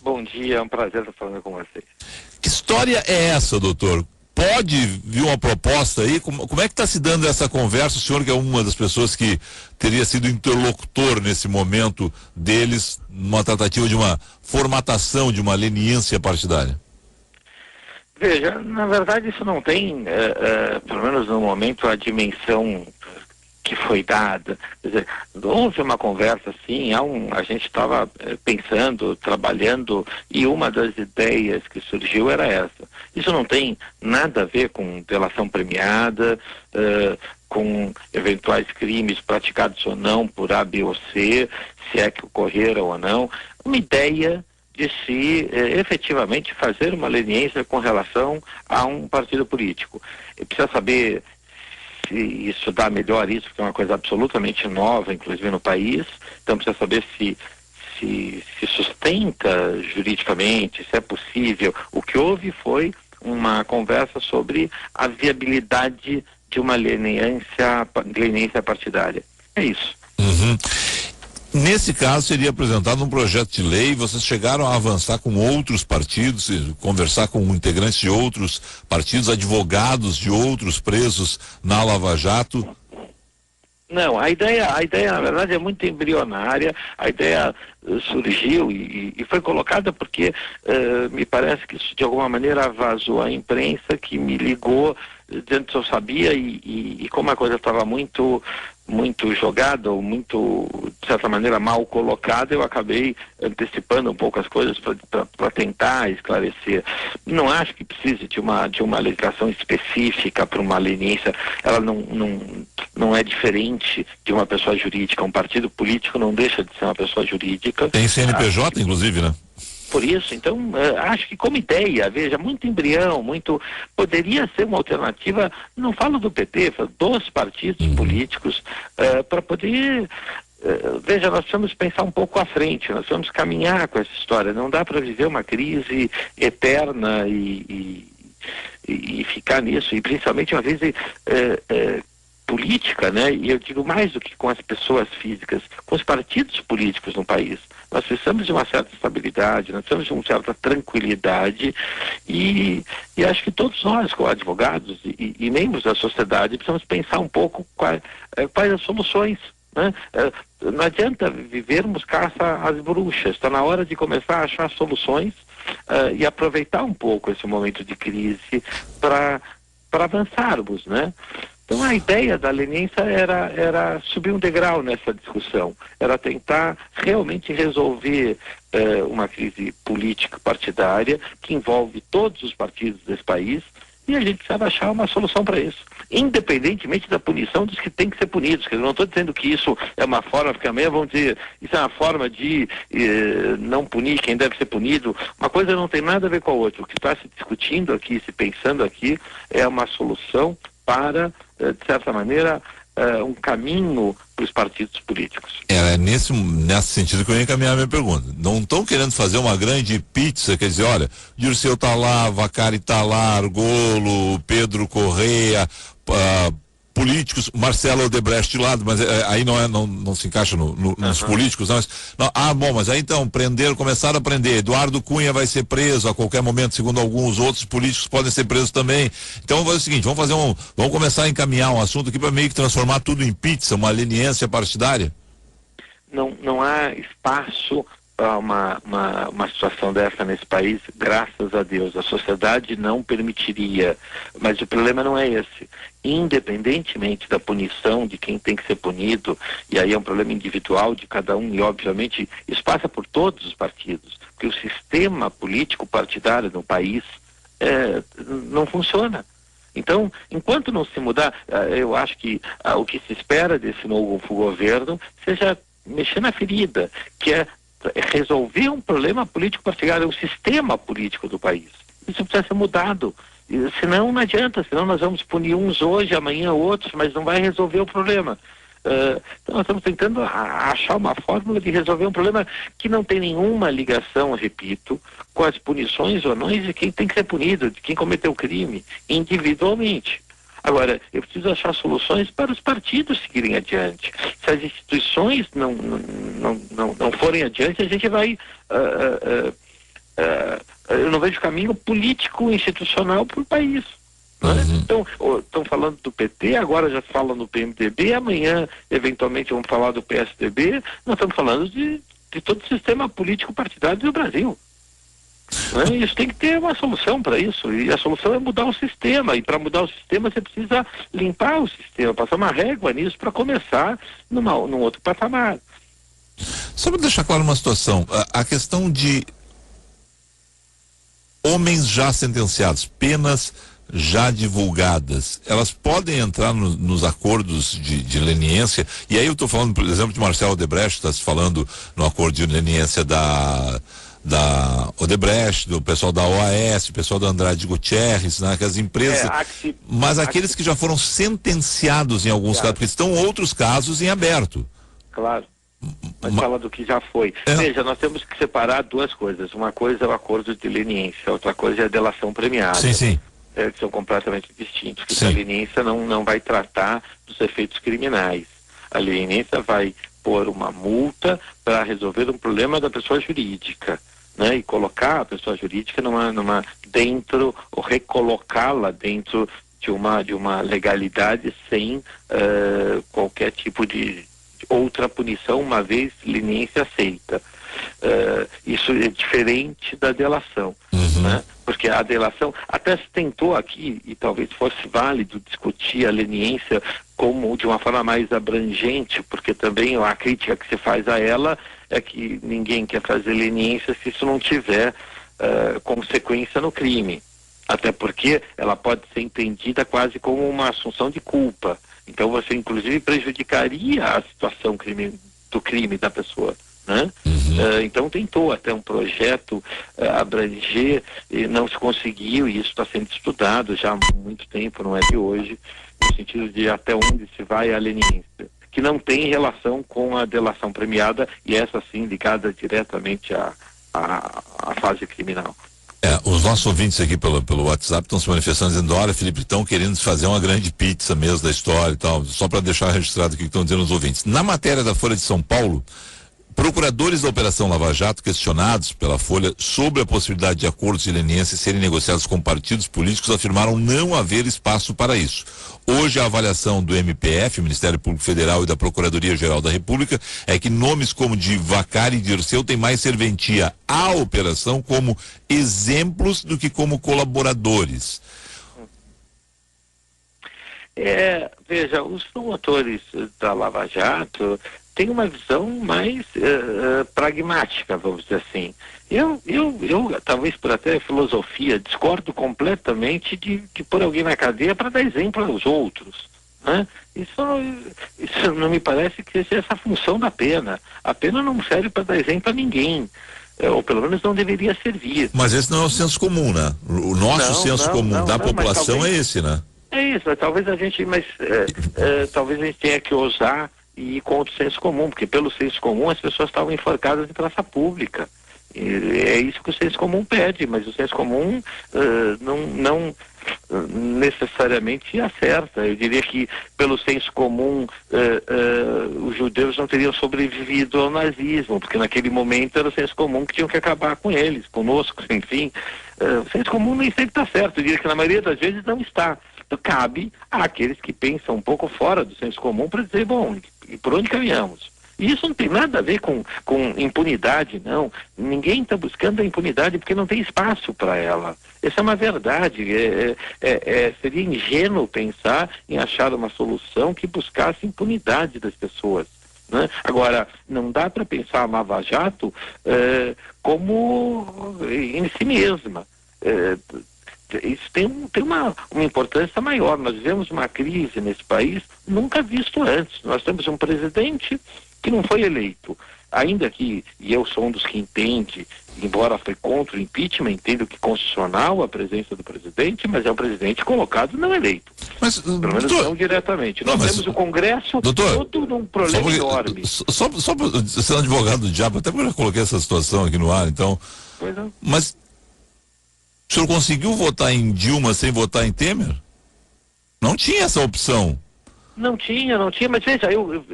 Bom dia, é um prazer estar falando com vocês. Que história é essa, doutor? Pode vir uma proposta aí? Como é que está se dando essa conversa? O senhor, que é uma das pessoas que teria sido interlocutor nesse momento deles, numa tratativa de uma formatação de uma leniência partidária? Veja, na verdade isso não tem, pelo menos no momento, a dimensão que foi dada. Quer dizer, houve uma conversa assim, a gente estava pensando, trabalhando, e uma das ideias que surgiu era essa. Isso não tem nada a ver com delação premiada, com eventuais crimes praticados ou não por A, B ou C, se é que ocorreram ou não. Uma ideia de se efetivamente fazer uma leniência com relação a um partido político. Precisa saber se estudar melhor isso, porque é uma coisa absolutamente nova, inclusive no país. Então precisa saber se sustenta juridicamente, se é possível. O que houve foi uma conversa sobre a viabilidade de uma leniência partidária. É isso. Uhum. Nesse caso, seria apresentado um projeto de lei. Vocês chegaram a avançar com outros partidos, conversar com integrantes de outros partidos, advogados de outros presos na Lava Jato? Não, a ideia na verdade é muito embrionária. A ideia surgiu e foi colocada porque me parece que isso de alguma maneira vazou à imprensa, que me ligou dizendo que eu sabia, e como a coisa estava muito jogada, ou muito, de certa maneira, mal colocada, eu acabei antecipando um pouco as coisas para tentar esclarecer. Não acho que precise de uma legislação específica para uma leniência. Ela não é diferente de uma pessoa jurídica. Um partido político não deixa de ser uma pessoa jurídica. Tem CNPJ, inclusive, né? Por isso, então, acho que como ideia, veja, muito embrião, poderia ser uma alternativa, não falo do PT, falo dos partidos políticos, para poder, veja, nós precisamos pensar um pouco à frente, nós precisamos caminhar com essa história, não dá para viver uma crise eterna e ficar nisso, e principalmente uma crise política, né? E eu digo mais do que com as pessoas físicas, com os partidos políticos no país. Nós precisamos de uma certa estabilidade, nós precisamos de uma certa tranquilidade, e acho que todos nós, como advogados e membros da sociedade, precisamos pensar um pouco quais as soluções, né? Não adianta vivermos caça às bruxas, está na hora de começar a achar soluções e aproveitar um pouco esse momento de crise para avançarmos, né? Então a ideia da leniência era subir um degrau nessa discussão, era tentar realmente resolver uma crise política partidária que envolve todos os partidos desse país, e a gente precisa achar uma solução para isso, independentemente da punição dos que têm que ser punidos. Quer dizer, não estou dizendo que isso é uma forma, porque amanhã vão dizer, isso é uma forma de não punir quem deve ser punido. Uma coisa não tem nada a ver com a outra. O que está se discutindo aqui, se pensando aqui, é uma solução para, de certa maneira, um caminho para os partidos políticos. É nesse sentido que eu ia encaminhar a minha pergunta. Não estão querendo fazer uma grande pizza, quer dizer, olha, Dirceu tá lá, Vacari tá lá, Argolo, Pedro Correia, políticos, Marcelo Odebrecht de lado, mas aí não se encaixa nos políticos, mas aí então começaram a prender, Eduardo Cunha vai ser preso a qualquer momento, segundo alguns outros políticos podem ser presos também. Então vamos fazer o seguinte, vamos começar a encaminhar um assunto aqui para meio que transformar tudo em pizza, uma leniência partidária. Não há espaço para uma situação dessa nesse país, graças a Deus. A sociedade não permitiria, mas o problema não é esse. Independentemente da punição de quem tem que ser punido, e aí é um problema individual de cada um, e obviamente isso passa por todos os partidos, porque o sistema político partidário no país não funciona. Então, enquanto não se mudar, eu acho que o que se espera desse novo governo seja mexer na ferida, que é resolver um problema político partidário, o sistema político do país. Isso precisa ser mudado. Senão não adianta, senão nós vamos punir uns hoje, amanhã outros, mas não vai resolver o problema. Então nós estamos tentando achar uma fórmula de resolver um problema que não tem nenhuma ligação, repito, com as punições ou não de quem tem que ser punido, de quem cometeu o crime, individualmente. Agora, eu preciso achar soluções para os partidos seguirem adiante. Se as instituições não forem adiante, a gente vai vejo caminho político institucional para o país. Então, estão falando do PT, agora já falam no PMDB, amanhã eventualmente vamos falar do PSDB. Nós estamos falando de todo o sistema político partidário do Brasil. Isso tem que ter uma solução para isso, e a solução é mudar o sistema, e para mudar o sistema você precisa limpar o sistema, passar uma régua nisso para começar num outro patamar. Só para deixar claro uma situação, a questão de homens já sentenciados, penas já divulgadas, elas podem entrar nos acordos de leniência, e aí eu estou falando, por exemplo, de Marcelo Odebrecht, está se falando no acordo de leniência da Odebrecht, do pessoal da OAS, o pessoal da Andrade Gutierrez, né, que as empresas, mas aqueles que já foram sentenciados em alguns casos, porque estão outros casos em aberto. Claro. Mas fala do que já foi. Veja, nós temos que separar duas coisas. Uma coisa é o acordo de leniência, outra coisa é a delação premiada. Sim. Que são completamente distintos. Porque a leniência não vai tratar dos efeitos criminais. A leniência vai pôr uma multa para resolver um problema da pessoa jurídica, né? E colocar a pessoa jurídica dentro, ou recolocá-la dentro de uma legalidade sem qualquer tipo de outra punição, uma vez leniência aceita. Isso é diferente da delação, né? Porque a delação, até se tentou aqui, e talvez fosse válido discutir a leniência como de uma forma mais abrangente, porque também a crítica que se faz a ela é que ninguém quer fazer leniência se isso não tiver consequência no crime. Até porque ela pode ser entendida quase como uma assunção de culpa. Então você inclusive prejudicaria a situação do crime da pessoa, né? Então tentou até um projeto abranger, e não se conseguiu, e isso está sendo estudado já há muito tempo, não é de hoje, no sentido de até onde se vai a leniência, que não tem relação com a delação premiada, e essa sim ligada diretamente à fase criminal. Os nossos ouvintes aqui pelo WhatsApp estão se manifestando dizendo, olha, Felipe, estão querendo fazer uma grande pizza mesmo da história e tal, só para deixar registrado o que estão dizendo os ouvintes. Na matéria da Folha de São Paulo, procuradores da Operação Lava Jato, questionados pela Folha sobre a possibilidade de acordos de leniência serem negociados com partidos políticos, afirmaram não haver espaço para isso. Hoje a avaliação do MPF, Ministério Público Federal, e da Procuradoria-Geral da República é que nomes como de Vacari e Dirceu têm mais serventia à operação como exemplos do que como colaboradores. Veja, os promotores da Lava Jato têm uma visão mais pragmática, vamos dizer assim. Eu talvez por até filosofia, discordo completamente de pôr alguém na cadeia para dar exemplo aos outros, né? Isso não me parece que seja essa a função da pena. A pena não serve para dar exemplo a ninguém. Ou pelo menos não deveria servir. Mas esse não é o senso comum, né? O nosso senso comum da população talvez, é esse, né? É isso, talvez a gente tenha que ousar e ir contra o senso comum, porque pelo senso comum as pessoas estavam enforcadas em praça pública. E é isso que o senso comum pede, mas o senso comum não necessariamente acerta. Eu diria que pelo senso comum os judeus não teriam sobrevivido ao nazismo, porque naquele momento era o senso comum que tinham que acabar com eles, conosco, enfim. O senso comum nem sempre está certo, eu diria que na maioria das vezes não está. Então cabe àqueles que pensam um pouco fora do senso comum para dizer, bom, e por onde caminhamos? E isso não tem nada a ver com impunidade, não. Ninguém está buscando a impunidade porque não tem espaço para ela. Essa é uma verdade. Seria ingênuo pensar em achar uma solução que buscasse impunidade das pessoas, né? Agora, não dá para pensar a Lava Jato como em si mesma. Isso tem uma importância maior. Nós vivemos uma crise nesse país nunca visto antes. Nós temos um presidente que não foi eleito, ainda que, e eu sou um dos que entende, embora foi contra o impeachment, entendo que constitucional a presença do presidente, mas é um presidente colocado não eleito. Mas, pelo menos não diretamente. Nós temos o Congresso todo num problema enorme. Só ser um advogado do diabo, até porque eu já coloquei essa situação aqui no ar, então. Pois é. Mas o senhor conseguiu votar em Dilma sem votar em Temer? Não tinha essa opção. Não tinha, mas veja, eu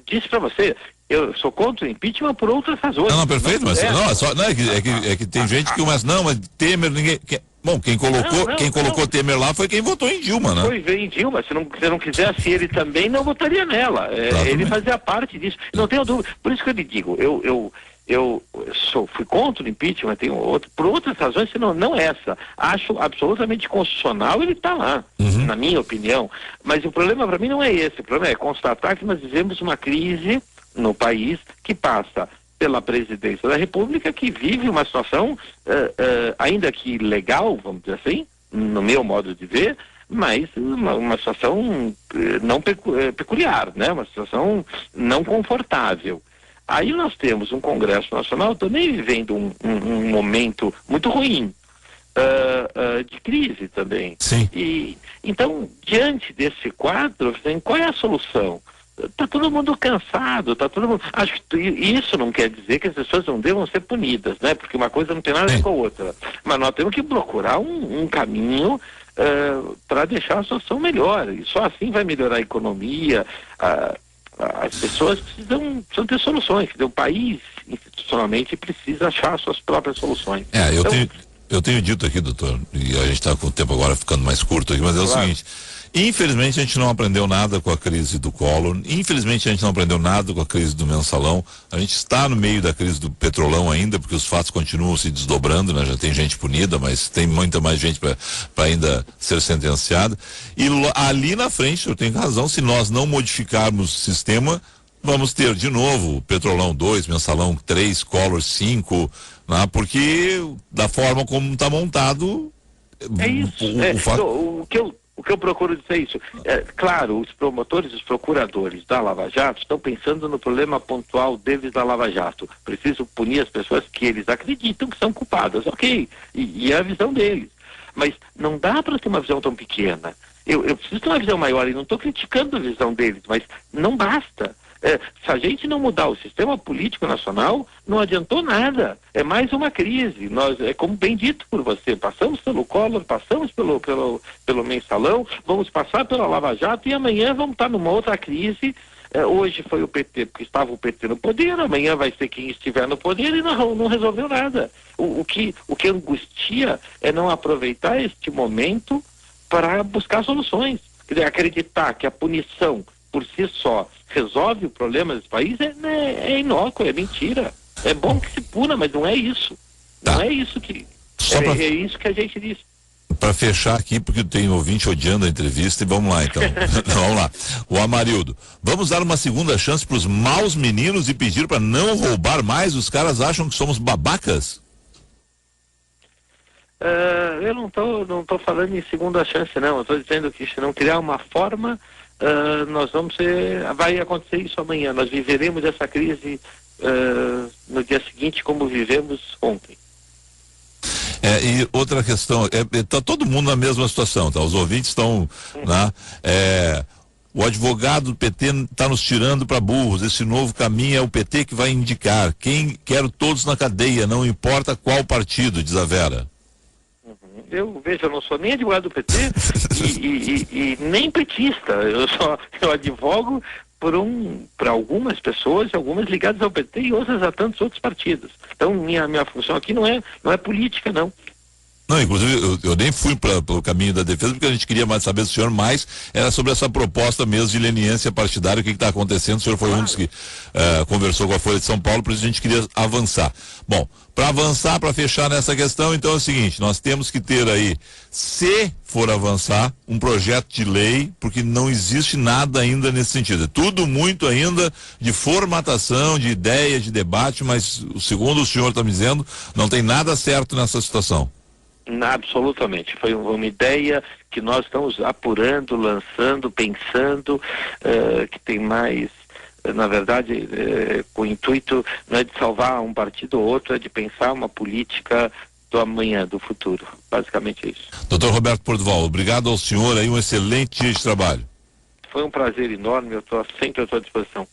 disse para você Eu sou contra o impeachment por outras razões. Não, perfeito, mas é que tem gente que começa, não, mas Temer, ninguém... Bom, quem colocou Temer lá foi quem votou em Dilma, né? Foi em Dilma, se não quisesse ele também, não votaria nela. Ele fazia parte disso, não tenho dúvida. Por isso que eu lhe digo, fui contra o impeachment, por outras razões, senão não essa. Acho absolutamente constitucional ele está lá, na minha opinião. Mas o problema para mim não é esse, o problema é constatar que nós vivemos uma crise no país que passa pela presidência da República, que vive uma situação, ainda que legal, vamos dizer assim, no meu modo de ver, mas uma situação não peculiar, né? Uma situação não confortável. Aí nós temos um Congresso Nacional também vivendo um momento muito ruim, de crise também. Sim. E, então, diante desse quadro, qual é a solução? Está todo mundo cansado, acho que isso não quer dizer que as pessoas não devam ser punidas, né? Porque uma coisa não tem nada a ver com a outra. Mas nós temos que procurar um caminho para deixar a situação melhor. E só assim vai melhorar a economia. As pessoas precisam ter soluções. O país, institucionalmente, precisa achar suas próprias soluções. Eu tenho dito aqui, doutor, e a gente está com o tempo agora ficando mais curto aqui, mas é o seguinte: infelizmente a gente não aprendeu nada com a crise do Collor, infelizmente a gente não aprendeu nada com a crise do mensalão, a gente está no meio da crise do petrolão ainda, porque os fatos continuam se desdobrando, né? Já tem gente punida, mas tem muita mais gente para ainda ser sentenciada, e ali na frente, eu tenho razão, se nós não modificarmos o sistema, vamos ter de novo Petrolão 2, Mensalão 3, Collor 5, né? Porque da forma como está montado, é isso. O que eu procuro dizer é isso. Claro, os promotores, os procuradores da Lava Jato estão pensando no problema pontual deles da Lava Jato. Preciso punir as pessoas que eles acreditam que são culpadas, ok? E é a visão deles. Mas não dá para ter uma visão tão pequena. Eu preciso ter uma visão maior, e não estou criticando a visão deles, mas não basta. Se a gente não mudar o sistema político nacional, não adiantou nada. É mais uma crise. É como bem dito por você, passamos pelo Collor, passamos pelo mensalão, vamos passar pela Lava Jato e amanhã vamos estar numa outra crise. Hoje foi o PT, porque estava o PT no poder, amanhã vai ser quem estiver no poder e não resolveu nada. O que angustia é não aproveitar este momento para buscar soluções. Quer dizer, acreditar que a punição por si só resolve o problema desse país é inócuo, é mentira. É bom que se puna, mas não é isso. Não é isso que... É isso que a gente diz. Para fechar aqui, porque tem ouvinte odiando a entrevista, e vamos lá então. Vamos lá. O Amarildo, vamos dar uma segunda chance para os maus meninos e pedir para não roubar mais? Os caras acham que somos babacas? Eu não tô falando em segunda chance, não. Eu estou dizendo que se não criar uma forma, vai acontecer isso amanhã. Nós viveremos essa crise no dia seguinte como vivemos ontem. E outra questão, tá todo mundo na mesma situação, tá? Os ouvintes estão, né? O advogado do PT está nos tirando para burros. Esse novo caminho é o PT que vai indicar. Quero todos na cadeia, não importa qual partido, diz a Vera. Eu não sou nem advogado do PT e nem petista. Eu advogo para algumas pessoas, algumas ligadas ao PT e outras a tantos outros partidos. Então minha função aqui não é política, não. Não, inclusive eu nem fui pelo caminho da defesa, porque a gente queria mais saber do senhor, mais era sobre essa proposta mesmo de leniência partidária, o que está acontecendo. O senhor foi um dos que conversou com a Folha de São Paulo, por isso a gente queria avançar. Bom, para avançar, para fechar nessa questão, então é o seguinte: nós temos que ter aí, se for avançar, um projeto de lei, porque não existe nada ainda nesse sentido. É tudo muito ainda de formatação, de ideia, de debate, mas segundo o senhor está me dizendo, não tem nada certo nessa situação. Absolutamente, foi uma ideia que nós estamos apurando, lançando, pensando, que tem mais, na verdade, com o intuito não é de salvar um partido ou outro, é de pensar uma política do amanhã, do futuro. Basicamente é isso. Dr. Roberto Portugal, obrigado ao senhor aí, um excelente dia de trabalho. Foi um prazer enorme, eu estou sempre à sua disposição.